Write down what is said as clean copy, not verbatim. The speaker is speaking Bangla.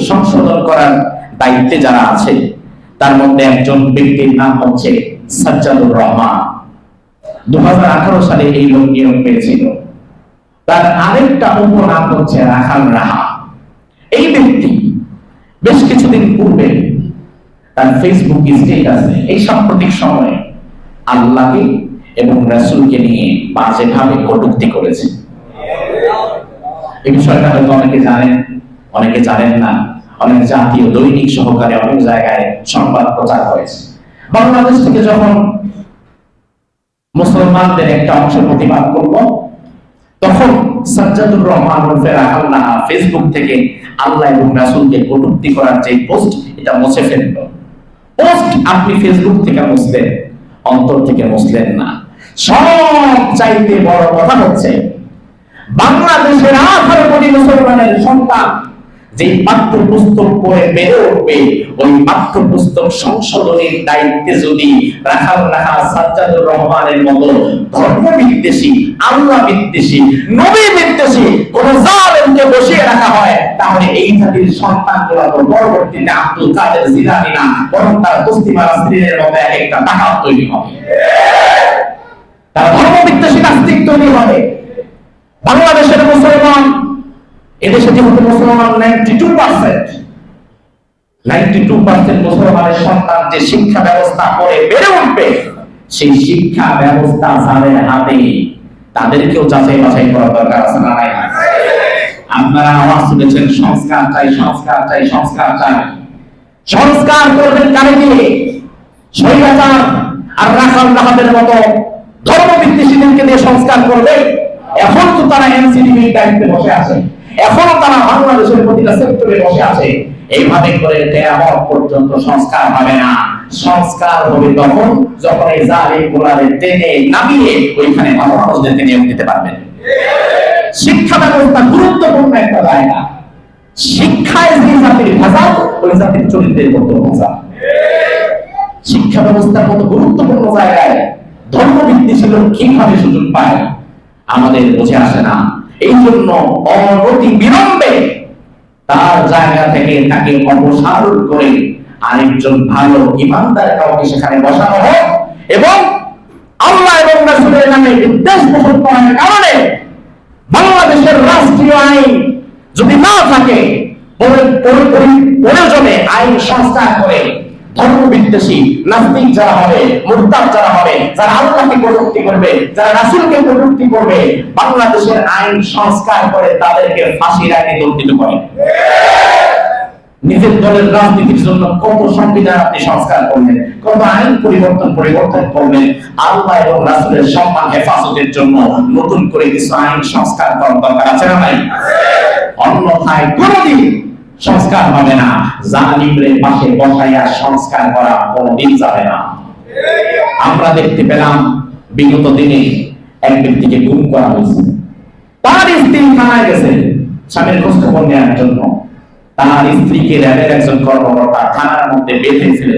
সংশোধন করার দায়িত্বে যারা আছে তার মধ্যে একজন ব্যক্তির নাম হচ্ছে সাজ্জাদুর রহমান। 2018 সালে এই লোক নিয়োগ পেয়েছিল। তার আরেকটা উপনাম হচ্ছে রাখাল রাহা। এই ব্যক্তি বেশ কিছুদিন পূর্বে তার ফেসবুক স্ট্যাটাসে এই সাম্প্রতিক সময়ে আল্লাহকে এবং রাসূলকে নিয়ে বাজেভাবে কটূক্তি করেছে। এই বিষয়টা হয়তো অনেকে জানেন, অনেকে জানেন না। অনেক জাতীয় দৈনিক সহকারে অনেক জায়গায় সংবাদ প্রচার হয়েছে। বাংলাদেশ থেকে যখন মুসলমানদের একটা অংশ প্রতিবাদ করলো, তখন সাজ্জাদুর রহমান ওরফে রাখাল রাহা ফেসবুক থেকে আল্লাহ এবং রাসূলকে কটূক্তি করার যে পোস্ট, এটা মুছে ফেললো। পোস্ট আপনি ফেসবুক থেকে মুছলেন, অন্তর থেকে মুছলেন না। সব চাইতে বড় কথা হচ্ছে বাংলাদেশের 18 কোটি মুসলমানের সন্তান যে পাঠ্যপুস্তক পড়ে বেড়ে উঠবে, ওই পাঠ্যপুস্তক সংশোধনের দায়িত্বে যদি রাখাল রাহা সাজ্জাদুর রহমানের মতো ধর্ম বিদ্বেষী, আল্লাহ বিদ্বেষী, নবী বিদ্বেষী কোন জালেমকে বসিয়ে রাখা হয়, তাহলে এই জাতির সন্তানগুলো তো পরবর্তীতে আব্দুল কাদের জিলানী না, বরং তার তসলিমা নাসরিনের মতো একটা টাকা তৈরি হবে। তারা ধর্ম বিদ্বেষী নাস্তিক তৈরি হবে। বাংলাদেশের মুসলমান, এদেশে যেহেতু মুসলমান 92% মুসলমানের সন্তান যে শিক্ষা ব্যবস্থা করে বেড়ে উঠবে, সেই শিক্ষা ব্যবস্থা যাদের হাতে, তাদেরকেও যাচাই বাছাই করার দরকার আছে না নাই? আপনারা আওয়াজ তুলেছেন সংস্কার চাই, সংস্কার চাই, সংস্কার চাই। সংস্কার করবেন কারে দিয়ে? স্বৈরাচার আর রাখাল রাহাদের মতো ধর্ম বিদ্বেষীদেরকে দিয়ে সংস্কার করবে? এখন তো তারা এনসিডিবির দায়িত্বে বসে আছে, এখনো তারা বাংলাদেশের প্রতিটা সেক্টরে বসে আছে। এইভাবে করে কিয়ামত পর্যন্ত সংস্কার হবে না। সংস্কার হবে তখন যখন এই জালিম গোলাদের টেনে নামিয়ে ওইখানে ভালো মানুষদেরকে নিয়োগ দিতে পারবেন। শিক্ষা ব্যবস্থা গুরুত্বপূর্ণ একটা জায়গা। শিক্ষায় যে জাতির ভেজাল, ওই জাতির চরিত্রের মতো ভেজাল। শিক্ষা ব্যবস্থার মতো গুরুত্বপূর্ণ জায়গায় ধর্ম বিদ্বেষী লোক কিভাবে সুযোগ পায় আমাদের বুঝে আসে না। এই জন্য অনতি বিলম্বে তার জায়গা থেকে তাকে অপসারণ করে আরেকজন ভালো ইমানদার কাউকে সেখানে বসানো হোক, এবং আল্লাহ এবং রাসূলের নামে বিদ্বেষ পোষণ করার কারণে বাংলাদেশের রাষ্ট্রীয় আইন যদি না থাকে, প্রয়োজনে আইন সংস্কার করে ধর্ম বিদ্বেষী নাস্তিক যারা হবে, মুরতাদ যারা হবে, যারা আল্লাহকে কটূক্তি করবে, যারা রাসূলকে কটূক্তি করবে, বাংলাদেশের আইন সংস্কার করে তাদেরকে ফাঁসির আইনে দণ্ডিত করে। নিজের দলের রাজনীতির জন্য কত সংবিধান আপনি সংস্কার করলেন, কত আইন পরিবর্তন করলেন। আল্লাহ এবং রাসূলের সম্মান হেফাজতের জন্য নতুন করে কিছু আইন সংস্কার করার দরকার আছে না ভাই? অন্যথায় কোনদিন সংস্কার হবে না। জালিমদের পাশে বসাইয়া সংস্কার করা কোনদিন যাবে না। আমরা দেখতে পেলাম বিগত দিনে এক ব্যক্তিকে গুম করা হয়েছে। তার স্ত্রী থানায় গেছে স্বামীর খোঁজ খবর নেওয়ার জন্য। তার স্ত্রীকে র্যাবের একজন কর্মকর্তা থানার মধ্যে বেঁধে ছিল।